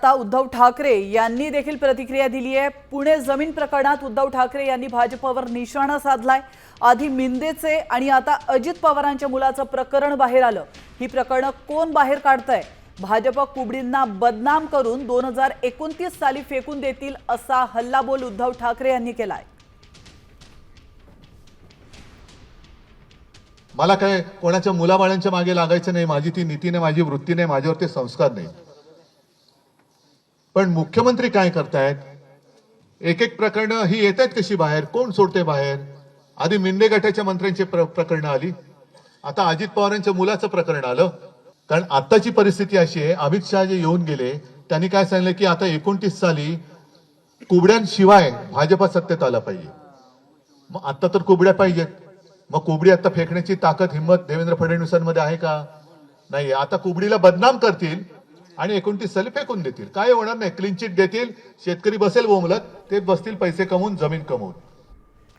आता उद्धव ठाकरे यांनी देखील प्रतिक्रिया दिली आहे। पुणे जमीन प्रकरणात उद्धव ठाकरे यांनी भाजपवर निशाणा साधलाय। आधी मिंदेचे आणि आता अजित पवारांच्या मुलाचं प्रकरण बाहेर आलं। ही प्रकरणं कोण बाहेर काढतंय? भाजप कुबडींना बदनाम करून 2029 साली फेकून देतील असा हल्लाबोल उद्धव ठाकरे यांनी केलाय। मला काय कोणाच्या मुलाबाळांच्या मागे लागायचं नाही, माझी ती नीती नाही, माझी वृत्ती नाही, माझ्यावर ते संस्कार नाही। पण मुख्यमंत्री काय करतायत? एक एक प्रकरणं ही येत आहेत कशी बाहेर? कोण सोडते बाहेर? आधी मिंदे गटाच्या मंत्र्यांची प्रकरणं आली, आता अजित पवारांच्या मुलाचं प्रकरण आलं। कारण आताची परिस्थिती अशी आहे, अमित शहा जे येऊन गेले त्यांनी काय सांगितलं की आता 29 साली कुबड्यांशिवाय भाजपा सत्तेत आला पाहिजे। मग आता तर कुबड्या पाहिजेत, मग कुबडी आता फेकण्याची ताकद हिंमत देवेंद्र फडणवीसांमध्ये आहे का? नाही। आता कुबडीला बदनाम करतील आणि 29 साली फेकून देतील। काय होणार नाही, क्लीन चिट देतील, शेतकरी बसेल बोंबलत, ते बसतील पैसे कमवून, जमीन कमवून।